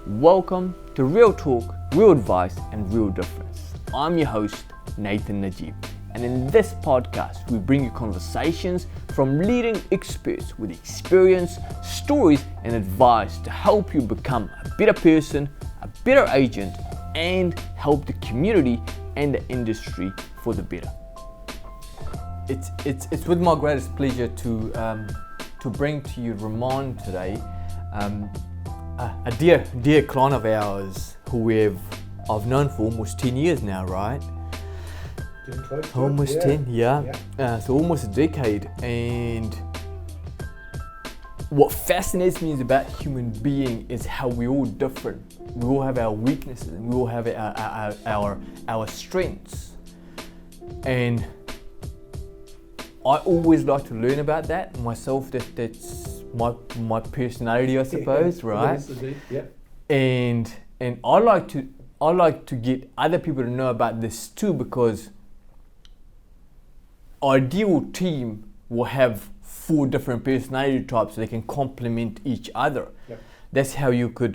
Welcome to Real Talk, Real Advice and Real Difference. I'm your host, Nathan Najib, and in this podcast we bring you conversations from leading experts with experience, stories and advice to help you become a better person, a better agent and help the community and the industry for the better. It's with my greatest pleasure to bring to you Ramon today. A dear client of ours who I've known for almost 10 years now, right? Almost 10, yeah. So almost a decade. And what fascinates me is about human being is how we're all different. We all have our weaknesses and we all have our strengths. And I always like to learn about that myself. That's my personality, I suppose, right? Yeah. And I like to get other people to know about this too, because ideal team will have 4 different personality types so they can complement each other. Yep. That's how you can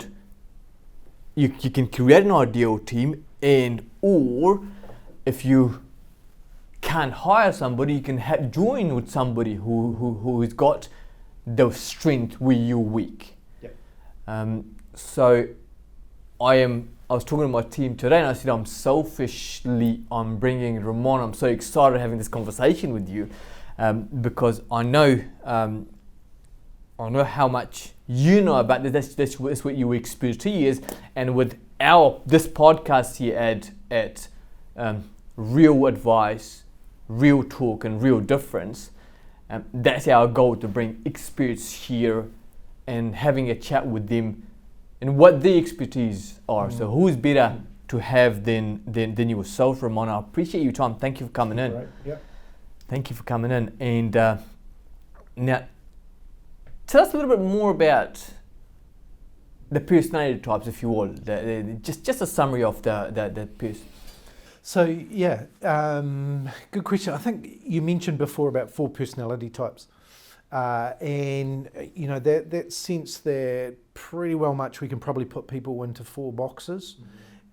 create an ideal team, or if you can't hire somebody, you can join with somebody who's got the strength where you're weak. Yep. So I was talking to my team today and I said I'm bringing Ramon. I'm so excited having this conversation with you because I know how much you know about this. That's what your expertise is, and with this podcast here at Real Advice, Real Talk and Real Difference, that's our goal, to bring experts here and having a chat with them and what their expertise are. So who's better to have than yourself, Ramon? I appreciate your time. Thank you for coming in. Right. Yep. Thank you for coming in. And now, tell us a little bit more about the personality types, if you will. Just a summary of the person. So good question. I think you mentioned before about 4 personality types, and that sense that pretty well much we can probably put people into 4 boxes.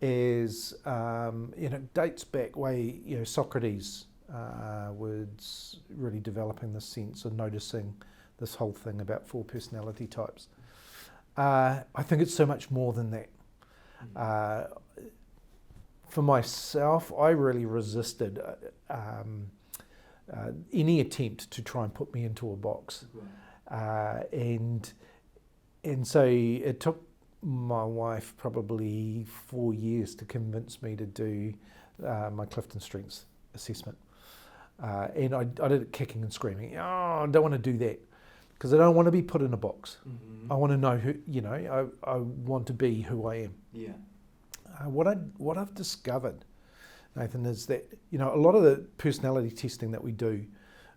Is dates back way Socrates was really developing this sense of noticing this whole thing about 4 personality types. I think it's so much more than that. For myself, I really resisted any attempt to try and put me into a box. And so it took my wife probably 4 years to convince me to do my Clifton Strengths assessment. And I did it kicking and screaming. I don't want to do that because I don't want to be put in a box. I want to know who, I want to be who I am. Yeah. What I've discovered, Nathan, is that a lot of the personality testing that we do,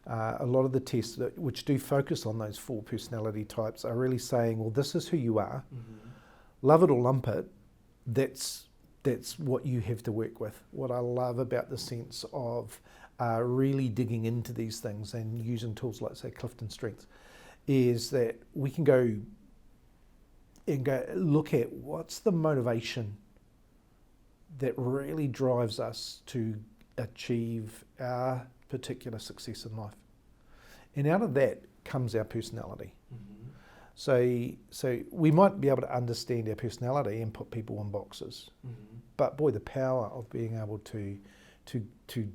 a lot of the tests which do focus on those 4 personality types are really saying, well, this is who you are. Love it or lump it. That's what you have to work with. What I love about the sense of really digging into these things and using tools like, say, Clifton Strengths, is that we can go look at what's the motivation that really drives us to achieve our particular success in life. And out of that comes our personality. So we might be able to understand our personality and put people in boxes. But boy, the power of being able to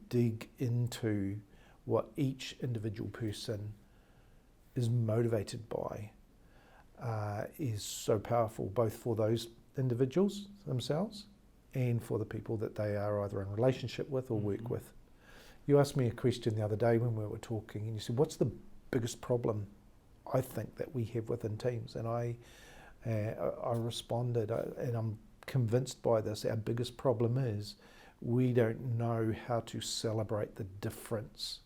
dig into what each individual person is motivated by is so powerful, both for those individuals themselves and for the people that they are either in relationship with or work with. You asked me a question the other day when we were talking, and you said, what's the biggest problem I think that we have within teams? And I responded, and I'm convinced by this, our biggest problem is we don't know how to celebrate the difference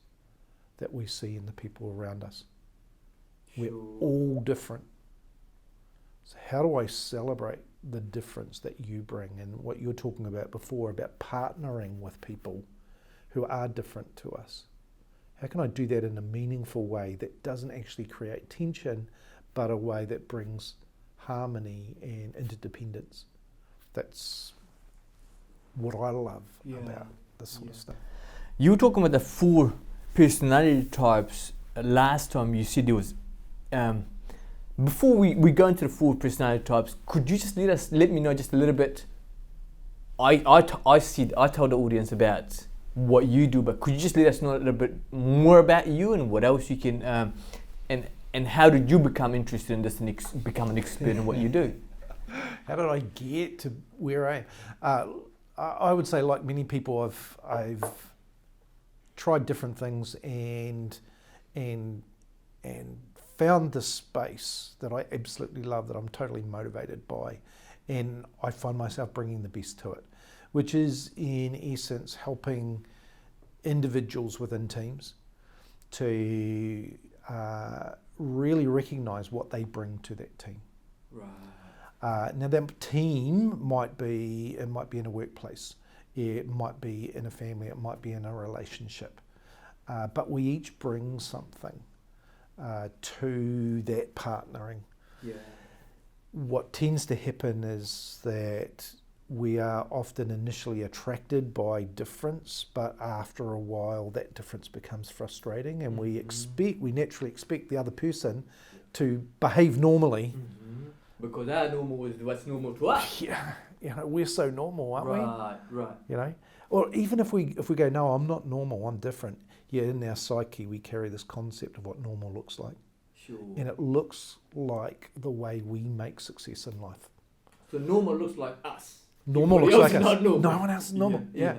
that we see in the people around us. We're all different. So how do I celebrate the difference that you bring, and what you're talking about before about partnering with people who are different to us? How can I do that in a meaningful way that doesn't actually create tension, but a way that brings harmony and interdependence. That's what I love about this sort of stuff. You were talking about the 4 personality types last time. You said there was, before we go into the 4 personality types, could you just let me know just a little bit? I tell the audience about what you do, but could you just let us know a little bit more about you and what else you can, and how did you become interested in this and become an expert in what you do? How did I get to where I am? I would say, like many people, I've tried different things and found this space that I absolutely love, that I'm totally motivated by, and I find myself bringing the best to it, which is in essence helping individuals within teams to really recognise what they bring to that team. Right. Now that team might be in a workplace, it might be in a family, it might be in a relationship, but we each bring something to that partnering. Yeah. What tends to happen is that we are often initially attracted by difference, but after a while that difference becomes frustrating, and we naturally expect the other person to behave normally. Because our normal is what's normal to us. Yeah, we're so normal, aren't we? Right. Or even if we go, no, I'm not normal, I'm different. Yeah, in our psyche we carry this concept of what normal looks like. Sure. And it looks like the way we make success in life. So normal looks like us. Normal looks like us. Not normal. No one else is normal. Yeah.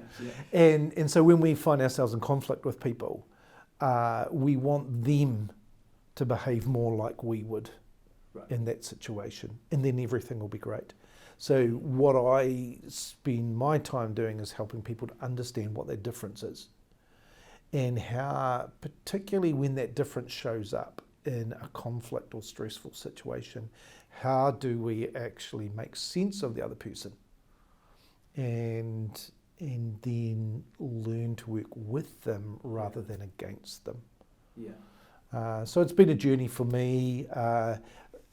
Yeah. And so when we find ourselves in conflict with people, we want them to behave more like we would in that situation, and then everything will be great. So what I spend my time doing is helping people to understand what their difference is, and how, particularly when that difference shows up in a conflict or stressful situation, how do we actually make sense of the other person and then learn to work with them rather than against them. Yeah. So it's been a journey for me.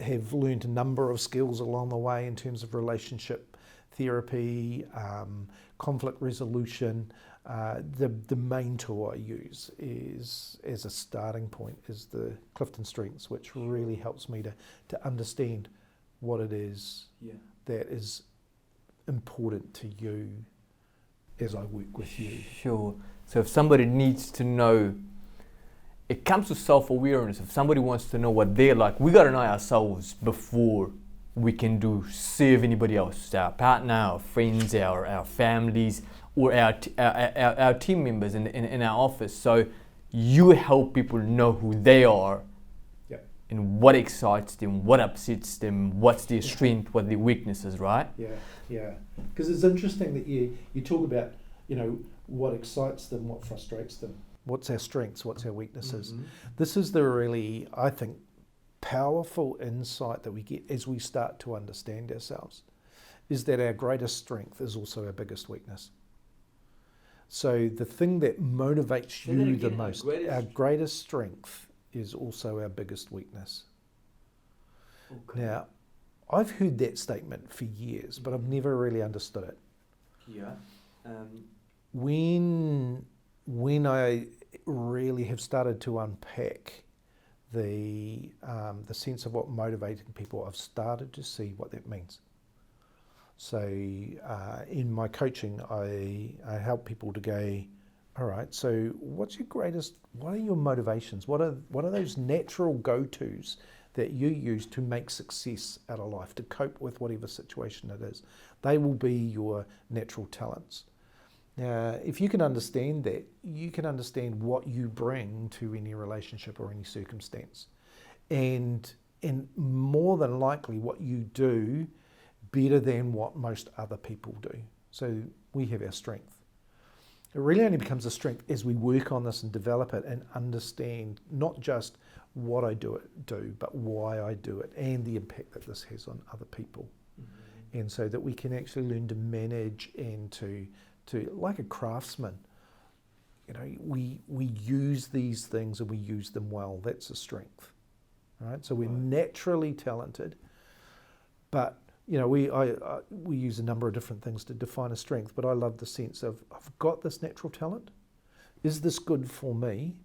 Have learned a number of skills along the way in terms of relationship therapy, conflict resolution. The main tool I use is, as a starting point, is the Clifton Strengths, which really helps me to understand what it is that is important to you as I work with you. Sure. So if somebody needs to know, it comes to self-awareness. If somebody wants to know what they're like, we got to know ourselves before we can serve anybody else, our partner, our friends, our families, or our team members in our office. So you help people know who they are, and what excites them, what upsets them, what's their strength, what their weaknesses, right? Yeah. Because it's interesting that you talk about, what excites them, what frustrates them. What's our strengths, what's our weaknesses. This is the really, I think, powerful insight that we get as we start to understand ourselves, is that our greatest strength is also our biggest weakness. So the thing that motivates you the most, our greatest strength is also our biggest weakness. Okay. Now, I've heard that statement for years, but I've never really understood it. Yeah. When I really have started to unpack the sense of what motivating people, I've started to see what that means. So in my coaching, I help people to go, all right, so what are your motivations? What are those natural go-tos that you use to make success out of life, to cope with whatever situation it is? They will be your natural talents. Now, if you can understand that, you can understand what you bring to any relationship or any circumstance. And more than likely what you do better than what most other people do. So we have our strength. It really only becomes a strength as we work on this and develop it and understand not just what I do, but why I do it and the impact that this has on other people. And so that we can actually learn to manage and to like a craftsman, we use these things and we use them well. That's a strength, right? So we're naturally talented, But we use a number of different things to define a strength, but I love the sense of, I've got this natural talent. Is this good for me?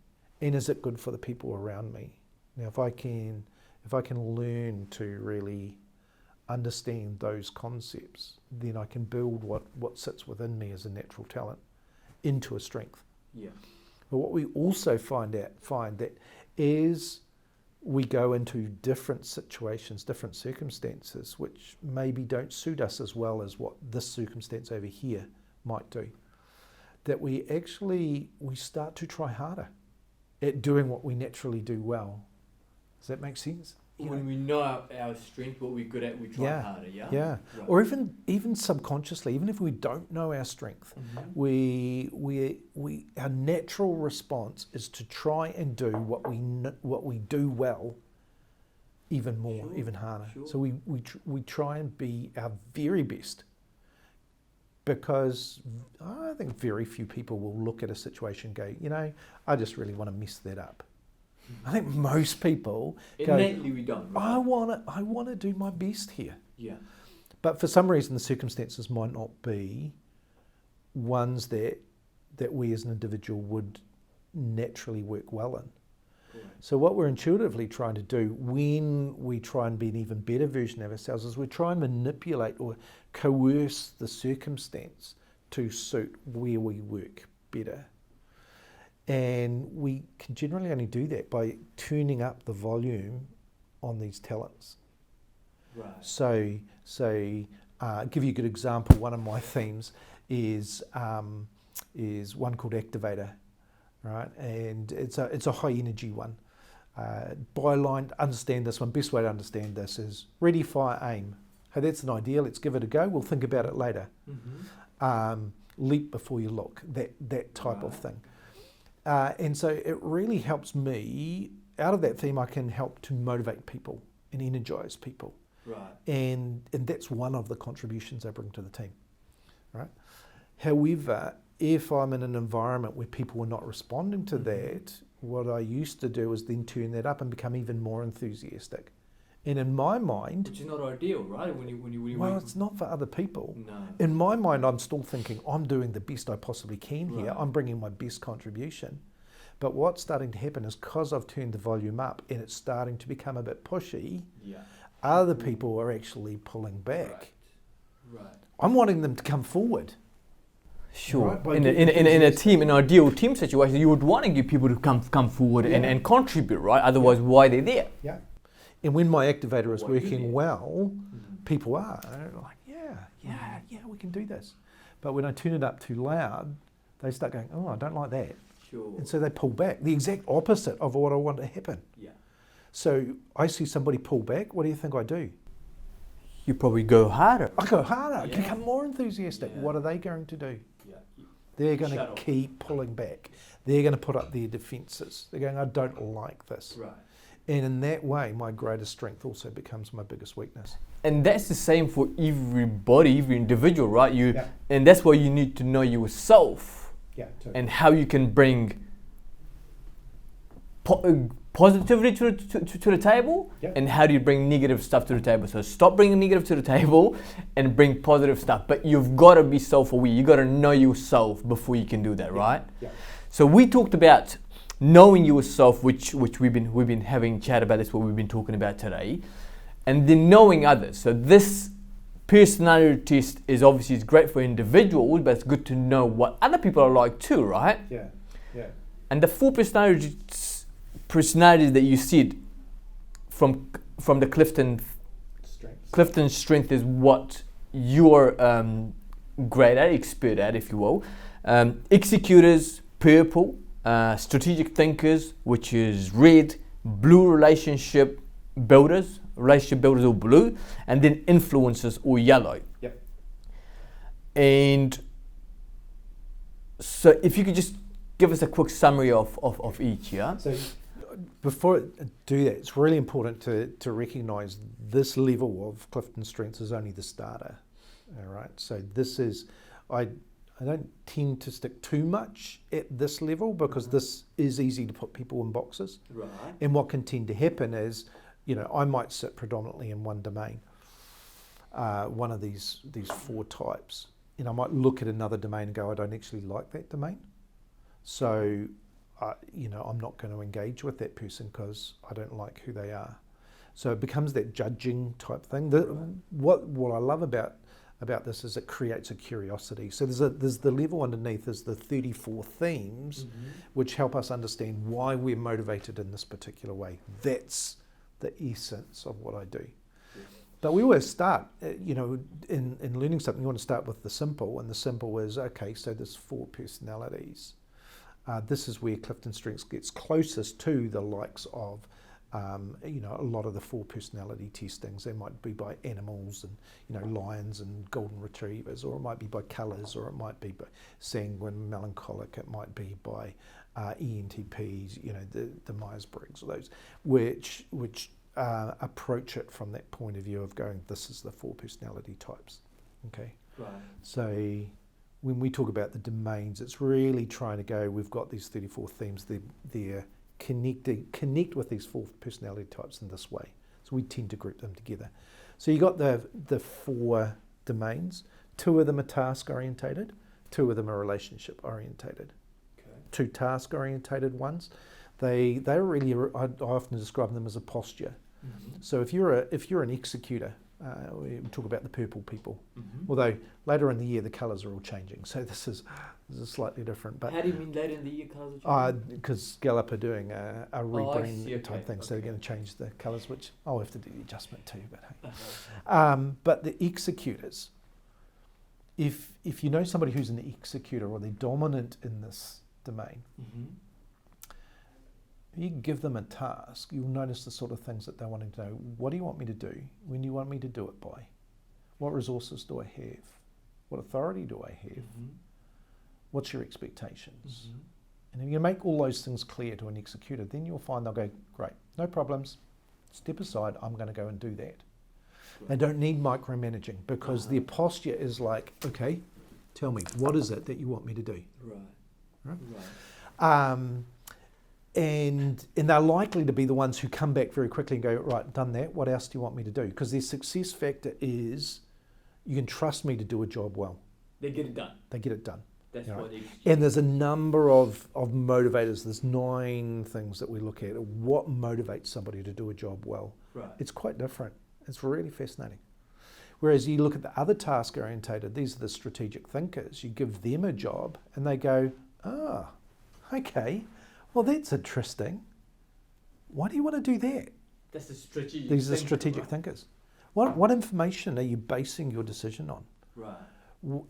And is it good for the people around me? Now, if I can learn to really understand those concepts, then I can build what sits within me as a natural talent into a strength. Yeah. But what we also find that as we go into different situations, different circumstances, which maybe don't suit us as well as what this circumstance over here might do, that we start to try harder at doing what we naturally do well. Does that make sense? When we know our strength, what we're good at, we try harder, yeah? Yeah. Right. Or even subconsciously, even if we don't know our strength, our natural response is to try and do what we do well even more, even harder. Sure. So we try and be our very best, because I think very few people will look at a situation and go, I just really want to mess that up. I think most people innately we don't. Right? I want to do my best here. Yeah. But for some reason, the circumstances might not be ones that we as an individual would naturally work well in. Right. So what we're intuitively trying to do when we try and be an even better version of ourselves is we try and manipulate or coerce the circumstance to suit where we work better. And we can generally only do that by tuning up the volume on these talents. Right. So give you a good example. One of my themes is one called Activator, right? And it's a high energy one. Byline, understand this one. Best way to understand this is ready, fire, aim. Hey, that's an idea. Let's give it a go. We'll think about it later. Mm-hmm. Leap before you look. That type of thing. And so it really helps me, out of that theme, I can help to motivate people and energize people. Right. And that's one of the contributions I bring to the team, right? However, if I'm in an environment where people are not responding to that, what I used to do is then turn that up and become even more enthusiastic. And in my mind... Which is not ideal, right? When you well, it's not for other people. No. In my mind, I'm still thinking, I'm doing the best I possibly can here. Right. I'm bringing my best contribution. But what's starting to happen is because I've turned the volume up and it's starting to become a bit pushy, other people are actually pulling back. Right. I'm wanting them to come forward. Sure. Right, in a team, in an ideal team situation, you would want to get people to come forward and contribute, right? Otherwise, why they're there? Yeah. And when my activator is working well, people are like, yeah, we can do this. But when I turn it up too loud, they start going, oh, I don't like that. Sure. And so they pull back, the exact opposite of what I want to happen. Yeah. So I see somebody pull back, what do you think I do? You probably go harder. I go harder, become more enthusiastic. Yeah. What are they going to do? Yeah. They're going to keep pulling back. They're going to put up their defences. They're going, I don't like this. Right. And in that way, my greatest strength also becomes my biggest weakness. And that's the same for everybody, every individual, right? And that's why you need to know yourself and how you can bring positivity to the table and how do you bring negative stuff to the table. So stop bringing negative to the table and bring positive stuff. But you've got to be self-aware. You've got to know yourself before you can do that, right? Yeah. So we talked about knowing yourself, which we've been having chat about. That's what we've been talking about today, and then knowing others. So this personality test is obviously great for individuals, but it's good to know what other people are like too, right? Yeah, yeah. And the 4 personalities that you said from the Clifton strength is what you're great at, expert at, if you will. Executors, purple. Strategic thinkers, which is red, blue relationship builders or blue, and then influencers or yellow. Yep. And so if you could just give us a quick summary of each, yeah? So before I do that, it's really important to recognise this level of Clifton strengths is only the starter. All right, so this is, I don't tend to stick too much at this level because this is easy to put people in boxes. Right. And what can tend to happen is, I might sit predominantly in one domain. one of these 4 types, and I might look at another domain and go, I don't actually like that domain. So, I'm not going to engage with that person because I don't like who they are. So it becomes that judging type thing. What I love about this is it creates a curiosity. So there's the level underneath is the 34 themes, which help us understand why we're motivated in this particular way. That's the essence of what I do. But we always start, in learning something, you want to start with the simple, and the simple is, okay, so there's 4 personalities. This is where Clifton Strengths gets closest to the likes of, a lot of the 4 personality testings. They might be by animals and, lions and golden retrievers, or it might be by colours, or it might be by sanguine, melancholic, it might be by ENTPs, the Myers-Briggs, or those, which approach it from that point of view of going, this is the 4 personality types. Okay. Right. So when we talk about the domains, it's really trying to go, we've got these 34 themes, they're connect with these 4 personality types in this way. So we tend to group them together. So you got the 4 domains. 2 of them are task orientated, 2 of them are relationship orientated. Okay. 2 task orientated ones, they're really, I often describe them as a posture. So if you're an executor, we talk about the purple people, although later in the year the colours are all changing, so this is slightly different. But how do you mean later in the year colours are changing? Because Gallup are doing a rebrand type thing, okay. so they're going to change the colours, which I'll have to do the adjustment too. But hey. But the executors, if you know somebody who's an executor or they're dominant in this domain, you give them a task, you'll notice the sort of things that they're wanting to know. What do you want me to do? When do you want me to do it by? What resources do I have? What authority do I have? What's your expectations? And if you make all those things clear to an executor, then you'll find they'll go, great, no problems, step aside, I'm going to go and do that. They don't need micromanaging because their posture is like, okay, tell me, what is it that you want me to do? And they're likely to be the ones who come back very quickly and go, right, done that, what else do you want me to do? Because their success factor is, you can trust me to do a job well. They get it done. They get it done. That's what they And there's a number of motivators. There's 9 things that we look at. What motivates somebody to do a job well? Right. It's quite different. It's really fascinating. Whereas you look at the other task orientated, these are the strategic thinkers. You give them a job and they go, okay, well, that's interesting. Why do you want to do that? That's the strategic. These are the strategic thinkers. What information are you basing your decision on? Right.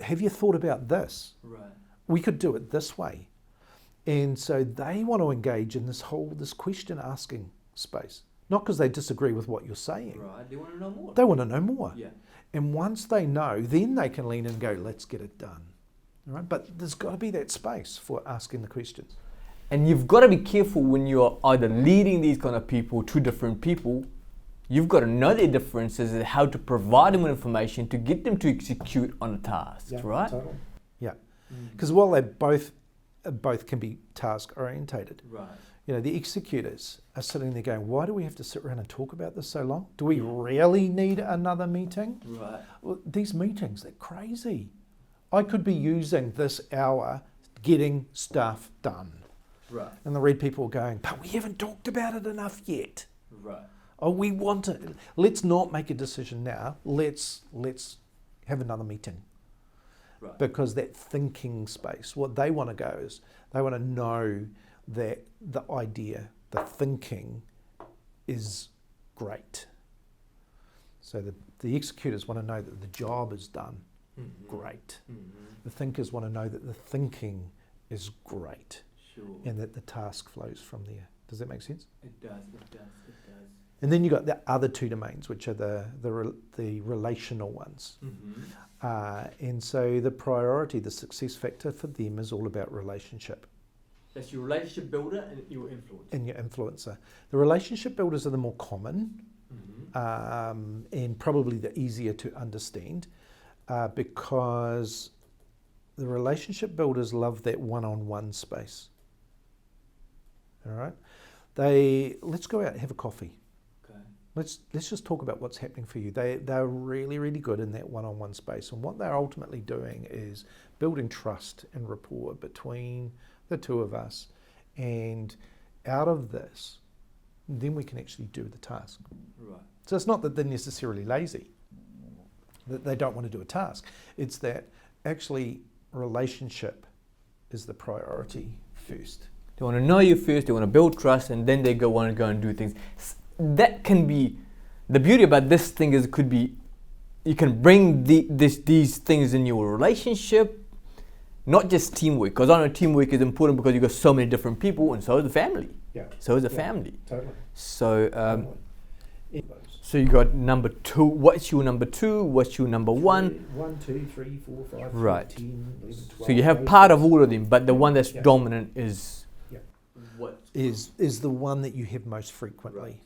Have you thought about this? Right. We could do it this way. And so they want to engage in this question asking space. Not because they disagree with what you're saying. Right. They want to know more. They want to know more. Yeah. And once they know, then they can lean in and go, let's get it done. All right? But there's got to be that space for asking the questions. And you've got to be careful when you're either leading these kind of people to different people. You've got to know their differences and how to provide them with information to get them to execute on a task, right? Totally. Yeah. Because while they both can be task orientated, right. The executors are sitting there going, why do we have to sit around and talk about this so long? Do we really need another meeting? Right. Well, these meetings, they're crazy. I could be using this hour getting stuff done. Right. And the red people are going, but we haven't talked about it enough yet. Right. Oh, we want to. Let's not make a decision now. Let's have another meeting. Right. Because that thinking space, what they want to go is they want to know that the idea, the thinking is great. So the executors want to know that the job is done. Great. The thinkers want to know that the thinking is great. Sure. And that the task flows from there. Does that make sense? It does. And then you've got the other 2 domains, which are the relational ones. And so the priority, the success factor for them is all about relationship. That's your relationship builder and your influencer. And your influencer. The relationship builders are the more common and probably the easier to understand because the relationship builders love that one-on-one space. All right? Let's go out and have a coffee. Okay. let's just talk about what's happening for you. They're really, really good in that one-on-one space, and what they're ultimately doing is building trust and rapport between the two of us, and out of this, then we can actually do the task. Right. So it's not that they're necessarily lazy, that they don't want to do a task. It's that actually relationship is the priority first. They want to know you first, they want to build trust, and then they want to go and do things. That can be, the beauty about this thing is it could be, you can bring these things in your relationship, not just teamwork, because I know teamwork is important because you've got so many different people, and so is the family. Yeah. So is the family. Totally. So, Totally. so you got number 2. What's your number 2? What's your number 1? 1, 2, 3, 4, 5, Right. 10, 11, 12. So you have part of all of them, but the one that's dominant is what is the one that you have most frequently.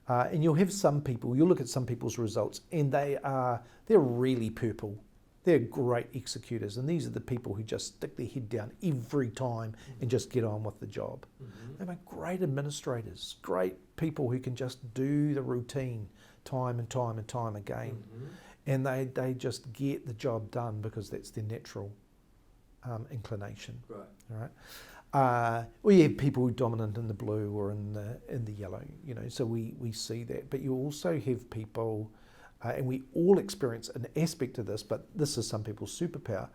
Right. And you'll have some people, you'll look at some people's results, and they're really purple. They're great executors, and these are the people who just stick their head down every time and just get on with the job. They make great administrators, great people who can just do the routine time and time and time again. And they just get the job done because that's their natural inclination. Right. All right. Or you have people who are dominant in the blue or in the yellow, you know, so we see that. But you also have people, and we all experience an aspect of this, but this is some people's superpower,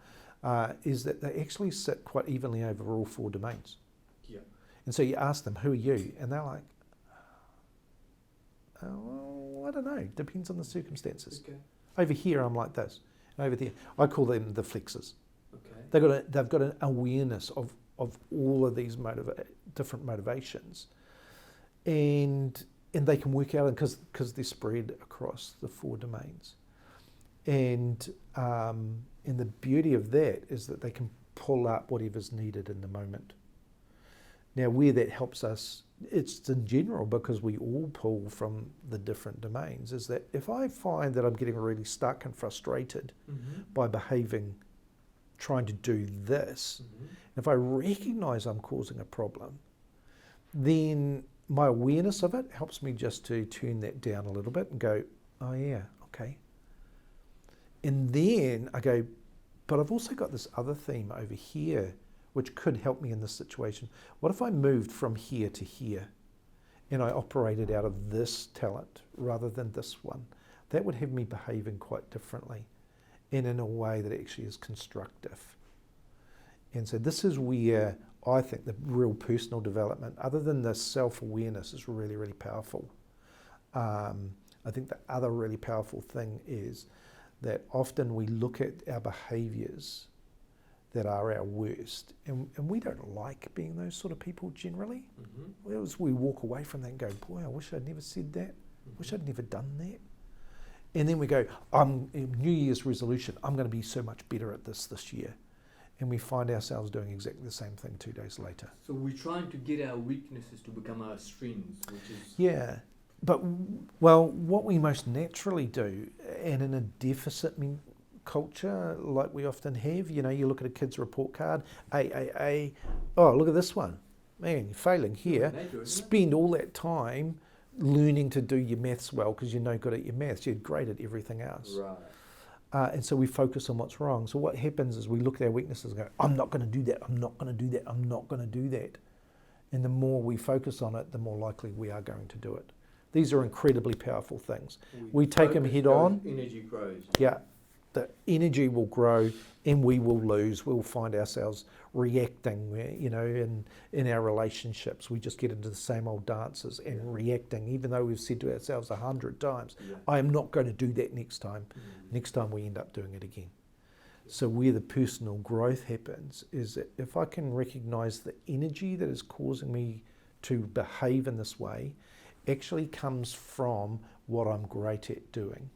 is that they actually sit quite evenly over all 4 domains. Yeah. And so you ask them, who are you? And they're like, oh, I don't know, depends on the circumstances. Okay. Over here, I'm like this. And over there, I call them the flexes. Okay. They've got an awareness of all of these different motivations. And they can work out, because they're spread across the 4 domains. And the beauty of that is that they can pull up whatever's needed in the moment. Now, where that helps us, it's in general because we all pull from the different domains, is that if I find that I'm getting really stuck and frustrated by behaving, trying to do this, if I recognize I'm causing a problem, then my awareness of it helps me just to turn that down a little bit and go, oh yeah, okay. And then I go, but I've also got this other theme over here which could help me in this situation. What if I moved from here to here and I operated out of this talent rather than this one? That would have me behaving quite differently and in a way that actually is constructive. And so this is where I think the real personal development, other than the self-awareness, is really, really powerful. I think the other really powerful thing is that often we look at our behaviours that are our worst, and we don't like being those sort of people generally. Whereas we walk away from that and go, boy, I wish I'd never said that. Wish I'd never done that. And then we go, New Year's resolution, I'm going to be so much better at this year. And we find ourselves doing exactly the same thing 2 days later. So we're trying to get our weaknesses to become our strengths, which is... Yeah, but, well, what we most naturally do, and in a deficit culture like we often have, you know, you look at a kid's report card, A, oh, look at this one. Man, you're failing here. Spend all that time learning to do your maths well because you're no good at your maths. You're great at everything else. Right. And so we focus on what's wrong. So what happens is we look at our weaknesses and go, I'm not going to do that, I'm not going to do that, I'm not going to do that. And the more we focus on it, the more likely we are going to do it. These are incredibly powerful things. We take them head on. Energy grows. Yeah. The energy will grow and we will lose. We'll find ourselves reacting, you know, in our relationships. We just get into the same old dances and reacting, even though we've said to ourselves 100 times, I am not going to do that next time. Next time we end up doing it again. So where the personal growth happens is that if I can recognize the energy that is causing me to behave in this way actually comes from what I'm great at doing,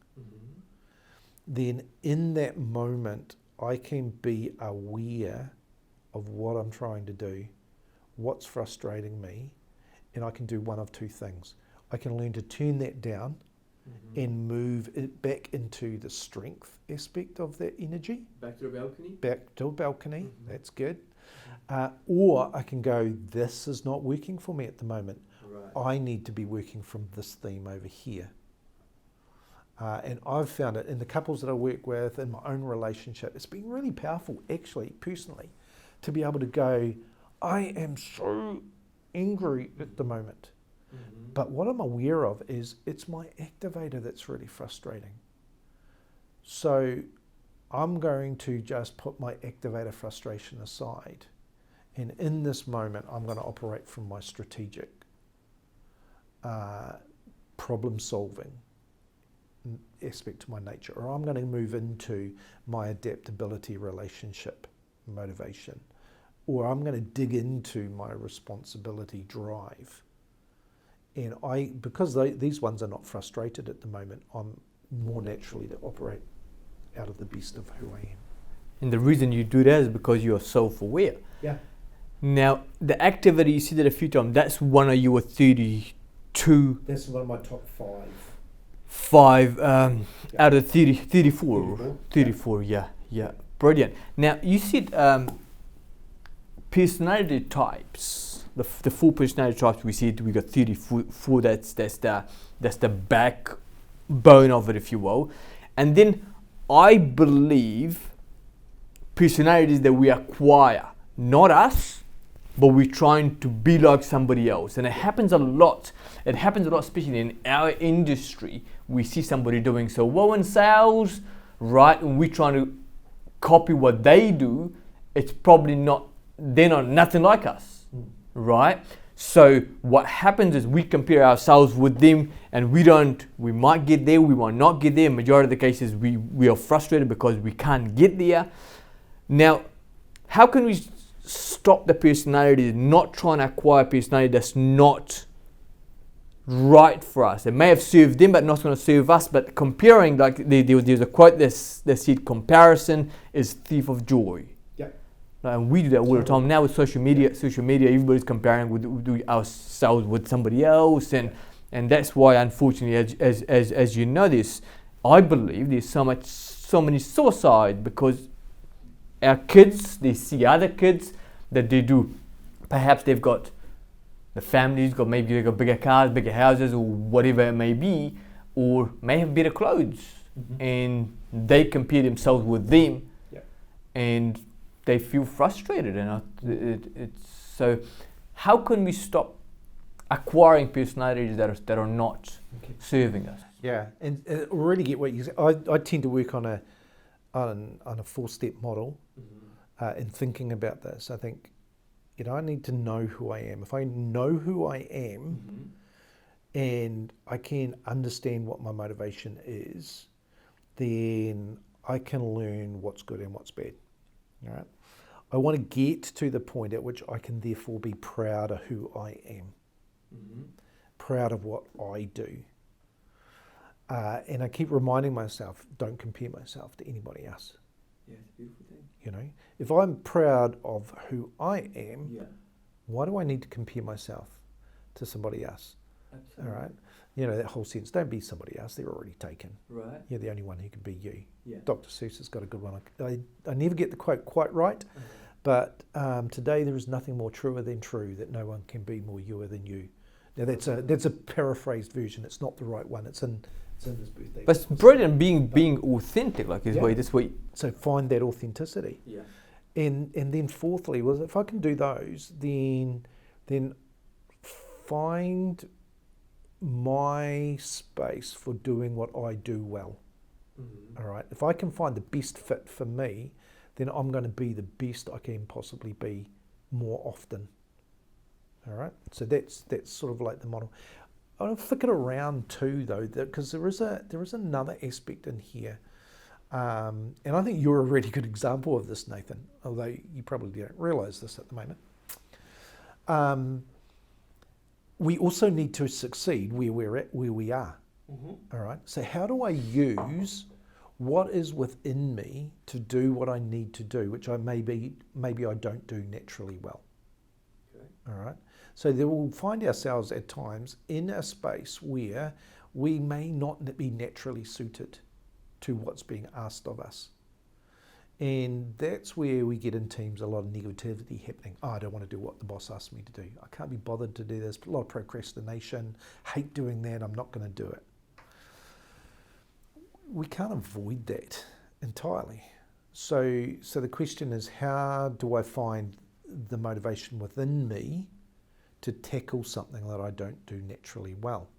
then in that moment, I can be aware of what I'm trying to do, what's frustrating me, and I can do one of 2 things. I can learn to turn that down and move it back into the strength aspect of that energy. Back to a balcony? Back to a balcony, that's good. Or I can go, this is not working for me at the moment. I need to be working from this theme over here. And I've found it in the couples that I work with, in my own relationship, it's been really powerful, actually, personally, to be able to go, I am so angry at the moment. Mm-hmm. But what I'm aware of is it's my activator that's really frustrating. So I'm going to just put my activator frustration aside. And in this moment, I'm going to operate from my strategic problem solving aspect to my nature, or I'm going to move into my adaptability, relationship, motivation, or I'm going to dig into my responsibility, drive. And because these ones are not frustrated at the moment, I'm more naturally to operate out of the best of who I am. And the reason you do that is because you're self-aware. Yeah. Now, the activity, you see that a few times, that's one of your 32. That's one of my top out of 34. 34, yeah. Brilliant. Now, you said personality types. The four personality types we said we got 34. That's the backbone of it, if you will. And then I believe personalities that we acquire, not us, but we're trying to be like somebody else. And it happens a lot. It happens a lot, especially in our industry. We see somebody doing so well in sales, right? And we're trying to copy what they do. It's probably not, they're not nothing like us, right? So what happens is we compare ourselves with them, and we might get there, we might not get there. Majority of the cases we are frustrated because we can't get there. Now, how can we stop the personality, not trying to acquire a personality that's not right for us? It may have served them, but not going to serve us. But comparing, like there's a quote that said, comparison is thief of joy. Yeah. And we do that all the time. Now with social media, everybody's comparing with ourselves with somebody else, and that's why, unfortunately, as you know this, I believe there's so many suicide, because our kids, they see other kids that they do. Perhaps they've got the families, maybe they've got bigger cars, bigger houses, or whatever it may be, or may have better clothes, and they compare themselves with them, and they feel frustrated. And it's so. How can we stop acquiring personalities that are not serving us? Yeah, and really get what you say. I tend to work on a 4-step model in thinking about this. I think, I need to know who I am. If I know who I am, and I can understand what my motivation is, then I can learn what's good and what's bad. All right. I want to get to the point at which I can therefore be proud of who I am, proud of what I do. And I keep reminding myself, don't compare myself to anybody else. Yeah, it's a beautiful thing. If I'm proud of who I am, why do I need to compare myself to somebody else? Absolutely. All right. That whole sense, don't be somebody else, they're already taken. Right. You're the only one who can be you. Yeah. Dr. Seuss has got a good one. I never get the quote quite right, but today there is nothing more truer than true, that no one can be more youer than you. Now that's a paraphrased version. It's not the right one. It's in this birthday. But it's brilliant being authentic, like this way. So find that authenticity. Yeah. And then fourthly, if I can do those, then find my space for doing what I do well. All right. If I can find the best fit for me, then I'm going to be the best I can possibly be more often. All right. So that's sort of like the model. I'll flick it around too, though, because there is another aspect in here, and I think you're a really good example of this, Nathan. Although you probably don't realise this at the moment. We also need to succeed where we're at, where we are. All right. So how do I use what is within me to do what I need to do, which I maybe I don't do naturally well. Okay. All right. So then we'll find ourselves at times in a space where we may not be naturally suited to what's being asked of us. And that's where we get in teams a lot of negativity happening. Oh, I don't want to do what the boss asked me to do. I can't be bothered to do this. A lot of procrastination, hate doing that, I'm not going to do it. We can't avoid that entirely. So the question is, how do I find the motivation within me to tackle something that I don't do naturally well?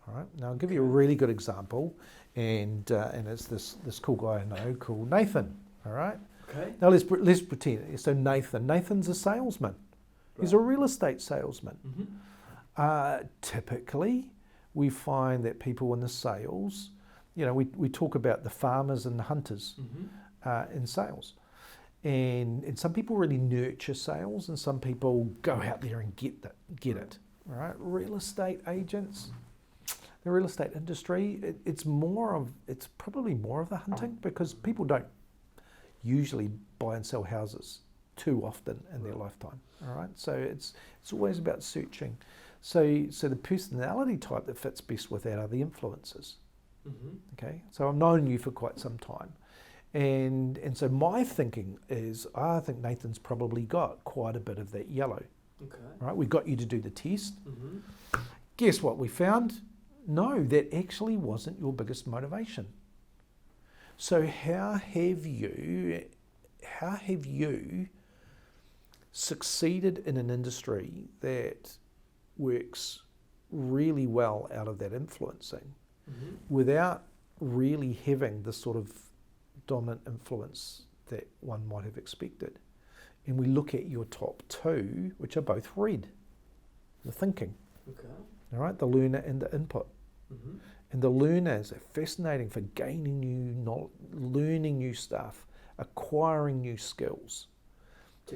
All right. Now I'll give you a really good example, and it's this cool guy I know called Nathan. All right. Okay. Now let's pretend. So Nathan's a salesman. Right. He's a real estate salesman. Mm-hmm. Typically, we find that people in the sales, we talk about the farmers and the hunters in sales, and some people really nurture sales, and some people go out there and get it. All right. Real estate agents. The real estate industry, it's probably more of the hunting, because people don't usually buy and sell houses too often in their lifetime. All right, so it's always about searching. So the personality type that fits best with that are the influencers. Mm-hmm. Okay, so I've known you for quite some time, and so my thinking is, I think Nathan's probably got quite a bit of that yellow. Okay, right, we got you to do the test. Mm-hmm. Guess what we found? No, that actually wasn't your biggest motivation. So how have you succeeded in an industry that works really well out of that influencing, without really having the sort of dominant influence that one might have expected? And we look at your top two, which are both red, the thinking. Okay. All right, the learner and the input. Mm-hmm. And the learners are fascinating for gaining new knowledge, learning new stuff, acquiring new skills,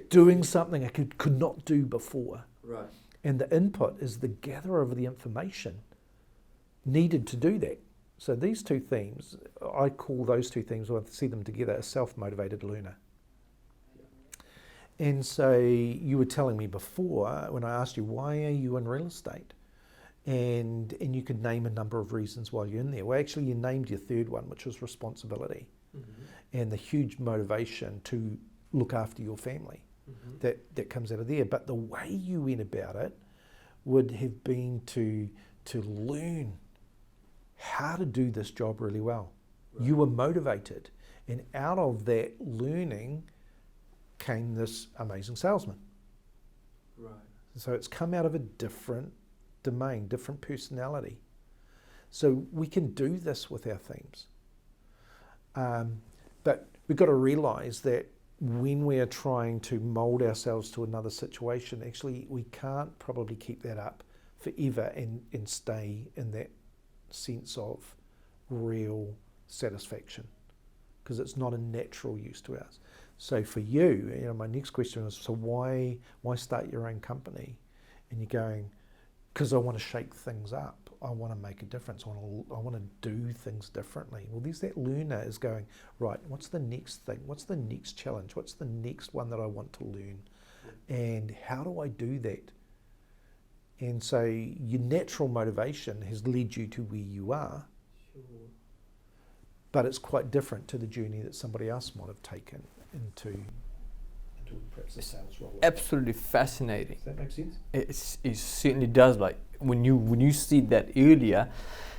doing something I could not do before. Right. And the input is the gatherer of the information needed to do that. So these two themes, I call those two themes, when I see them together, a self-motivated learner. And so you were telling me before, when I asked you, why are you in real estate? And you could name a number of reasons why you're in there. Well, actually, you named your third one, which was responsibility, and the huge motivation to look after your family. That comes out of there. But the way you went about it would have been to learn how to do this job really well. Right. You were motivated, and out of that learning came this amazing salesman. Right. So it's come out of a different domain, different personality. So we can do this with our themes. But we've got to realise that when we are trying to mould ourselves to another situation, actually we can't probably keep that up forever and stay in that sense of real satisfaction, because it's not a natural use to us. So for you, my next question is, so why start your own company? And you're going, because I want to shake things up. I want to make a difference. I want to do things differently. Well, there's that learner is going, right, what's the next thing? What's the next challenge? What's the next one that I want to learn? And how do I do that? And so your natural motivation has led you to where you are. Sure. But it's quite different to the journey that somebody else might have taken into perhaps a sales role. Absolutely fascinating. Does that make sense? It certainly does. Like when you said that earlier,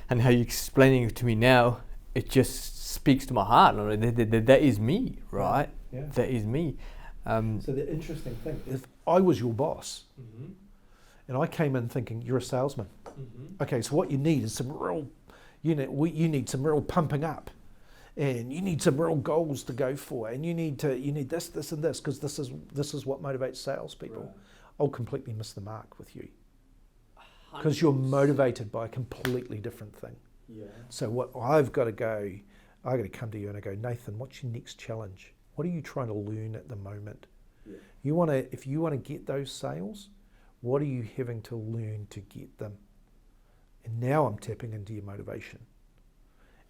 and how you're explaining it to me now, it just speaks to my heart. That is me, right? Yeah. That is me. So the interesting thing, if I was your boss, and I came in thinking you're a salesman, okay, so what you need is some real, you need some real pumping up. And you need some real goals to go for, and you need this, this, and this, because this is what motivates salespeople. Right. I'll completely miss the mark with you, because you're motivated by a completely different thing. Yeah. So what I've got to come to you and I go, Nathan, what's your next challenge? What are you trying to learn at the moment? Yeah. If you want to get those sales, what are you having to learn to get them? And now I'm tapping into your motivation.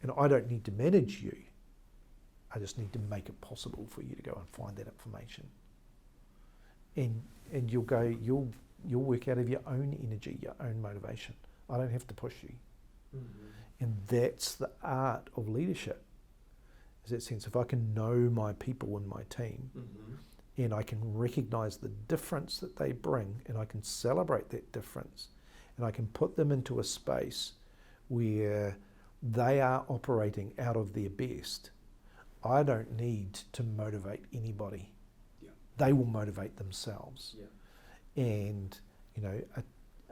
And I don't need to manage you. I just need to make it possible for you to go and find that information. And you'll work out of your own energy, your own motivation. I don't have to push you. And that's the art of leadership, is that sense if I can know my people in my team, and I can recognize the difference that they bring, and I can celebrate that difference, and I can put them into a space where they are operating out of their best, I don't need to motivate anybody. Yeah. They will motivate themselves. Yeah. And, you know,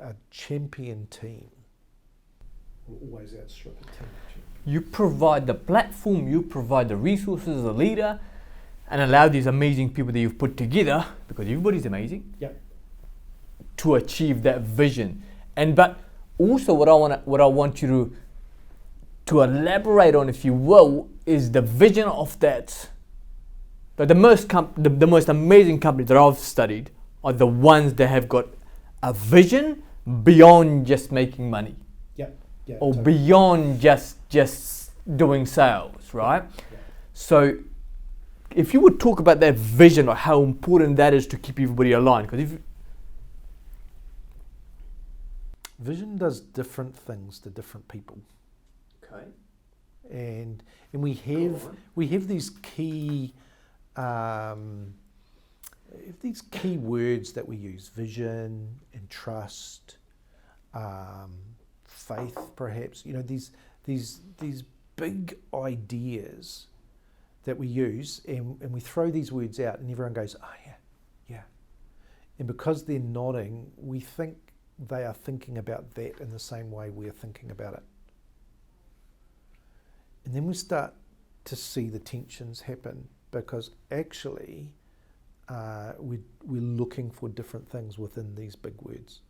a champion team will always outstrip a team. You provide the platform, you provide the resources as a leader, and allow these amazing people that you've put together, because everybody's amazing, to achieve that vision. And but also what I want you to elaborate on, if you will, is the vision of that. But the most amazing companies that I've studied are the ones that have got a vision beyond just making money. Or totally. Beyond just doing sales, right? So if you would talk about that vision or how important that is to keep everybody aligned, because vision does different things to different people. Okay. And we have these key words that we use: vision and trust, faith, perhaps. You know, these big ideas that we use, and we throw these words out, and everyone goes, "Oh yeah." And because they're nodding, we think they are thinking about that in the same way we're thinking about it. And then we start to see the tensions happen, because actually we're looking for different things within these big words.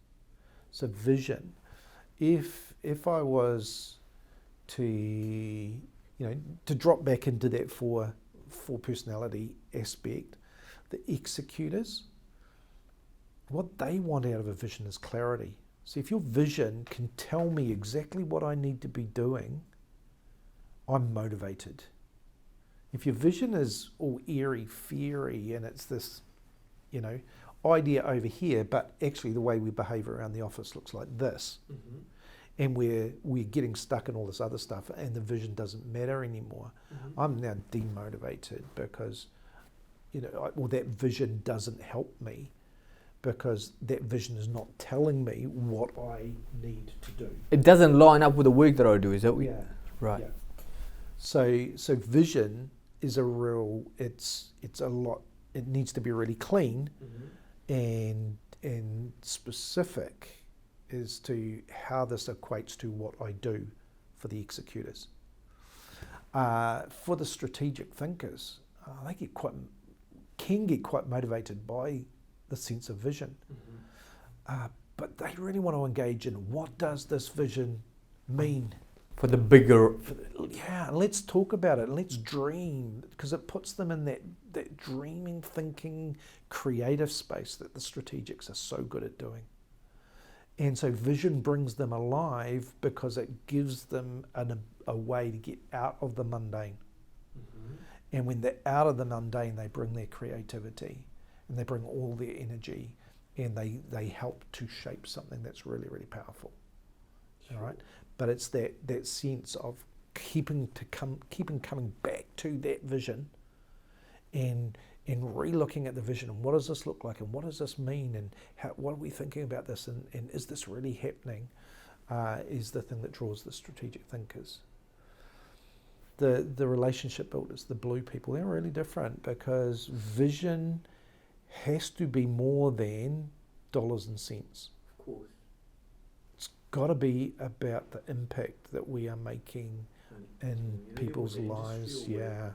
So vision, if I was to drop back into that four personality aspect, the executors, what they want out of a vision is clarity. So if your vision can tell me exactly what I need to be doing, I'm motivated. If your vision is all airy fairy and it's this, idea over here, but actually the way we behave around the office looks like this, and we're getting stuck in all this other stuff, and the vision doesn't matter anymore, I'm now demotivated because, that vision doesn't help me, because that vision is not telling me what I need to do. It doesn't line up with the work that I do, is that what? Yeah. Right. Yeah. So vision is it's a lot. It needs to be really clean and specific as to how this equates to what I do for the executors. For the strategic thinkers, they can get quite motivated by the sense of vision, but they really want to engage in what does this vision mean for the bigger. And let's talk about it and let's dream, because it puts them in that dreaming, thinking, creative space that the strategics are so good at doing. And so vision brings them alive because it gives them a way to get out of the mundane. And when they're out of the mundane, they bring their creativity and they bring all their energy, and they help to shape something that's really, really powerful. Sure. All right? But it's that sense of keeping coming back to that vision and re-looking at the vision, and what does this look like, and what does this mean, and what are we thinking about this, and is this really happening, is the thing that draws the strategic thinkers. The relationship builders, the blue people, they're really different, because vision has to be more than dollars and cents. Of course. It's got to be about the impact that we are making in people's lives. Yeah.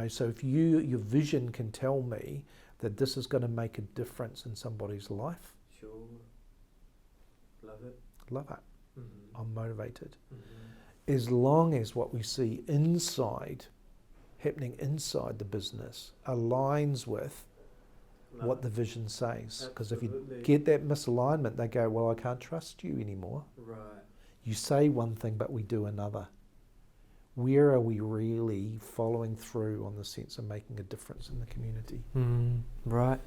So if your vision can tell me that this is going to make a difference in somebody's life. Sure. Love it. Love it. I'm motivated. As long as what we see happening inside the business aligns with what the vision says. Because if you get that misalignment, they go, well, I can't trust you anymore. Right. You say one thing, but we do another. Where are we really following through on the sense of making a difference in the community? Right.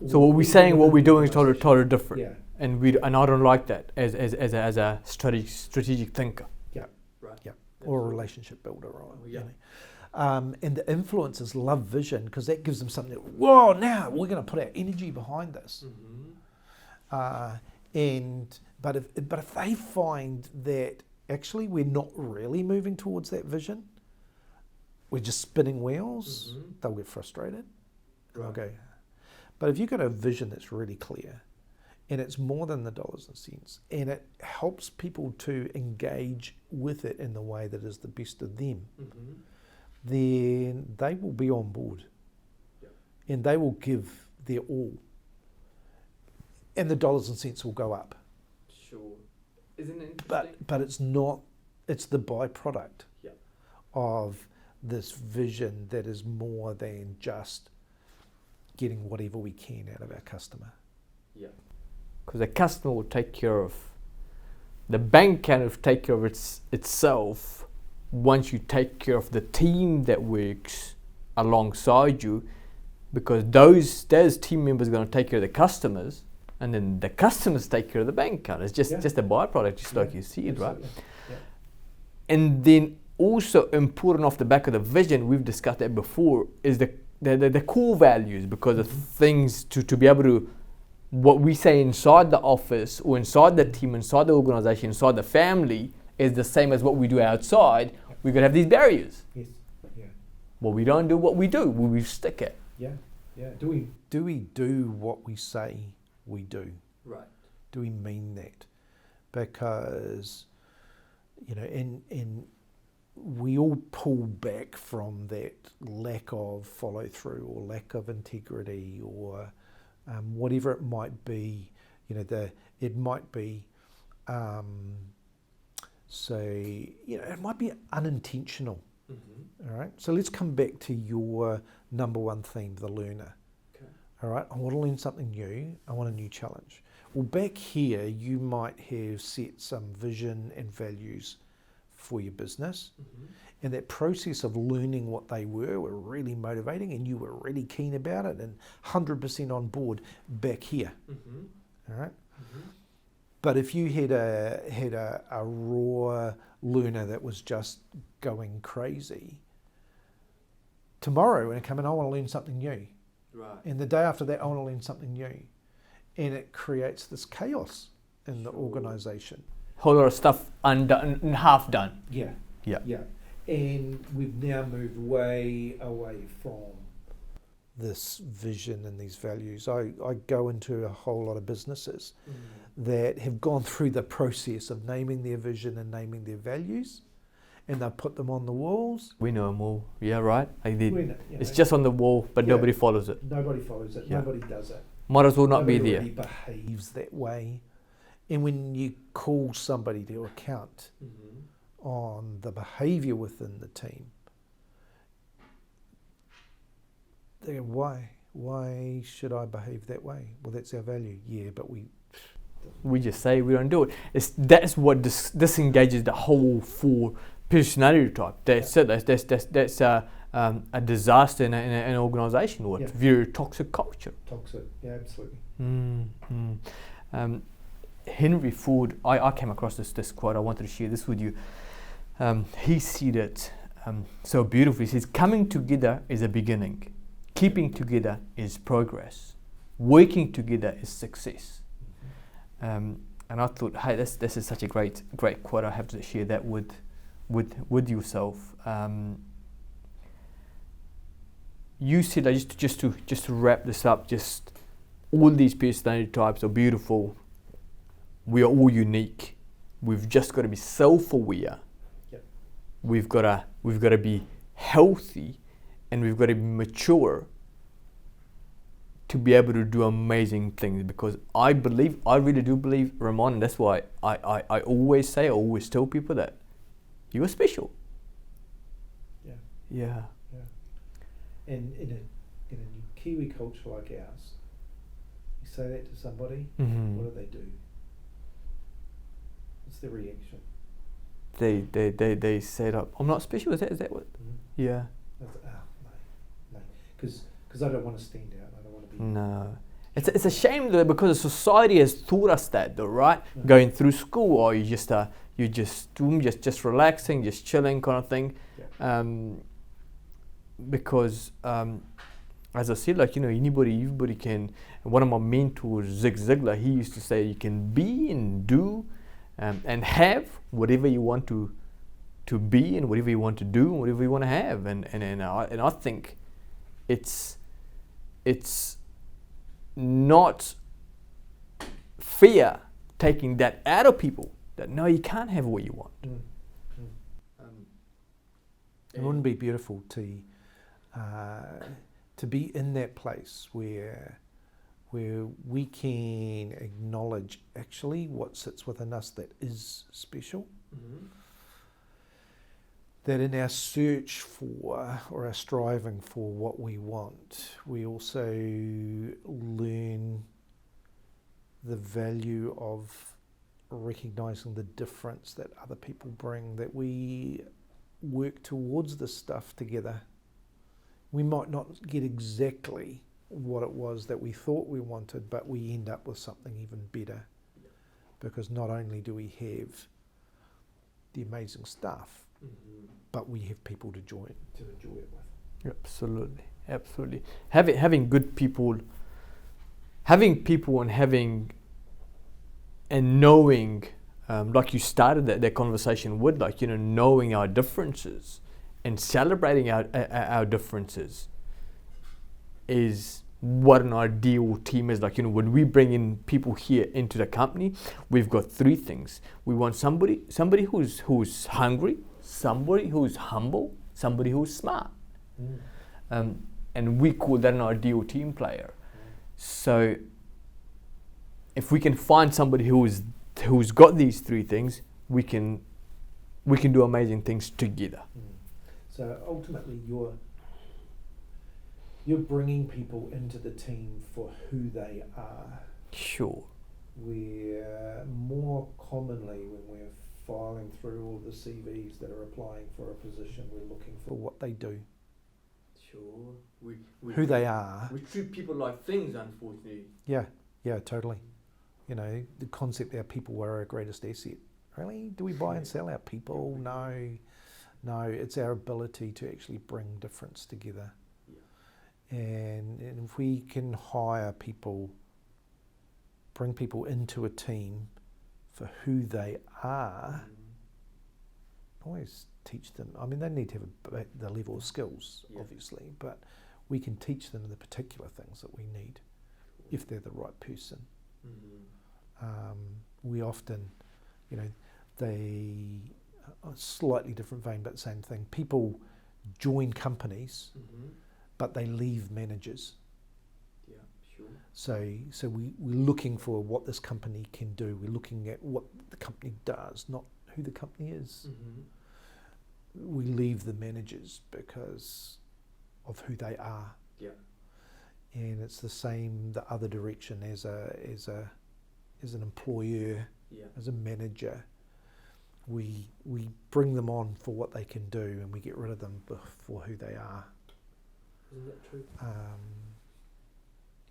So what we're saying, what we're doing is totally different. Yeah. And I don't like that as a strategic thinker. Yeah. Right. Yeah. Or a relationship builder, right? And the influencers love vision because that gives them something that, whoa, now we're going to put our energy behind this. But if they find that actually we're not really moving towards that vision, we're just spinning wheels, they'll get frustrated. They'll go. But if you've got a vision that's really clear, and it's more than the dollars and cents, and it helps people to engage with it in the way that is the best of them, then they will be on board. And they will give their all. And the dollars and cents will go up. Sure. Isn't it interesting? But it's not, it's the byproduct of this vision that is more than just getting whatever we can out of our customer. Yeah. Because the customer will take care of, the bank kind of take care of itself once you take care of the team that works alongside you, because those team members are going to take care of the customers, and then the customers take care of the bank account. It's just a byproduct, just like you see it, right? Yeah. And then also important off the back of the vision, we've discussed that before, is the core values, because of things to be able to, what we say inside the office or inside the team, inside the organization, inside the family is the same as what we do outside. We're going to have these barriers. Yes. Yeah. Well, we don't do what we do. We stick it. Yeah. Yeah. Do we do what we say we do? Right. Do we mean that? Because, and we all pull back from that lack of follow through or lack of integrity or whatever it might be. It might be, it might be unintentional. All right. So let's come back to your number one theme, the learner. Okay. All right. I want to learn something new. I want a new challenge. Well, back here, you might have set some vision and values for your business. And that process of learning what they were really motivating, and you were really keen about it and 100% on board back here. All right. But if you had a raw learner that was just going crazy, tomorrow when I come in, I want to learn something new. Right. And the day after that, I want to learn something new. And it creates this chaos in the organisation. Whole lot of stuff undone and half done. Yeah. Yeah. Yeah. And we've now moved way away from this vision and these values. I go into a whole lot of businesses that have gone through the process of naming their vision and naming their values, and they'll put them on the walls. We know them all. Yeah, right. It's know, just on the wall, but nobody follows it. Nobody follows it. Yeah. Nobody does it. Might as well not Nobody be there. really behaves that way. And when you call somebody to account on the behaviour within the team, they go, why? Why should I behave that way? Well, that's our value. Yeah, but we just say we don't do it. That's what disengages the whole four personality type. That's it. That's a disaster in an organisation, or a very toxic culture. Toxic, yeah, absolutely. Henry Ford, I came across this quote. I wanted to share this with you. He said it so beautifully. He says, "Coming together is a beginning. Keeping together is progress. Working together is success." And I thought, hey, this is such a great quote. I have to share that with yourself. You said, just to wrap this up, just all these personality types are beautiful. We are all unique. We've just got to be self-aware. Yep. We've got to be healthy, and we've got to be mature to be able to do amazing things. Because I really do believe, Ramon, and that's why I always tell people that you are special. Yeah. Yeah. Yeah. And in a Kiwi culture like ours, you say that to somebody, what do? What's their reaction? They set up. I'm not special. Is that what? Yeah. No. Because I don't want to stand out. I don't want to be. No. It's a shame though, because society has taught us that though, right? Going through school, or you just relaxing, just chilling kind of thing. Yeah. because as I said, like, you know, everybody can. One of my mentors, Zig Ziglar, he used to say, you can be and do and have whatever you want to be, and whatever you want to do, and whatever you want to have. And I think it's not fear taking that out of people, that no, you can't have what you want. It wouldn't be beautiful to be in that place where we can acknowledge actually what sits within us that is special. That in our search for, or our striving for what we want, we also learn the value of recognizing the difference that other people bring, that we work towards this stuff together. We might not get exactly what it was that we thought we wanted, but we end up with something even better, because not only do we have the amazing stuff, but we have people to enjoy it with. Absolutely. Having good people, and knowing, like you started that conversation with, like, you know, knowing our differences and celebrating our differences is what an ideal team is. Like, you know, when we bring in people here into the company, we've got three things. We want somebody who's hungry, somebody who's humble, somebody who's smart. And we call that an ideal team player. So if we can find somebody who's got these three things, we can do amazing things together. So ultimately, you're bringing people into the team for who they are. Sure. Where more commonly, when we're filing through all the CVs that are applying for a position, we're looking for what they do. Sure. Who they are. We treat people like things, unfortunately. Yeah, totally. You know, the concept that our people are our greatest asset. Really? Do we buy and sell our people? No, it's our ability to actually bring difference together. And if we can hire people, bring people into a team for who they are, always teach them. I mean, they need to have the level of skills, obviously, but we can teach them the particular things that we need if they're the right person. We often, you know, they a slightly different vein, but same thing. People join companies, but they leave managers. Yeah, sure. So we're looking for what this company can do. We're looking at what the company does, not who the company is. We leave the managers because of who they are. Yeah. And it's the same the other direction as an employer, as a manager. We bring them on for what they can do, and we get rid of them for who they are. Isn't that true?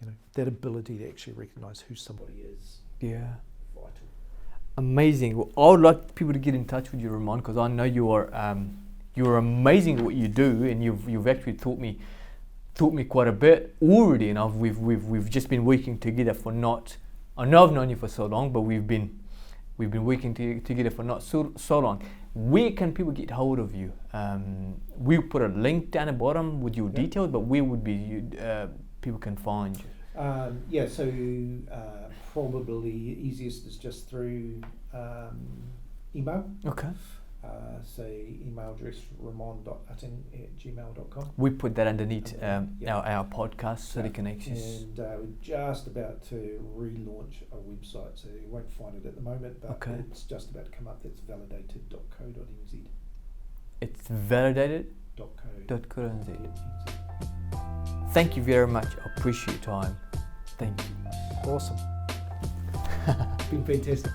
You know, that ability to actually recognise who somebody is. Yeah. Vital. Amazing. Well, I would like people to get in touch with you, Ramon, because I know you're amazing at what you do, and you've actually taught me quite a bit already, and we've just been working together for not. I know I've known you for so long, but we've been working together for not so long. Where can people get hold of you? We'll put a link down the bottom with your details, but where would be people can find you? So probably easiest is just through email. Okay. So email address ramon.utting@gmail.com. We put that underneath our podcast, so they can access. And we're just about to relaunch a website, so you won't find it at the moment, but it's just about to come up. That's validated.co.nz. It's validated.co.nz. Thank you very much. I appreciate your time. Thank you. Awesome. Been fantastic.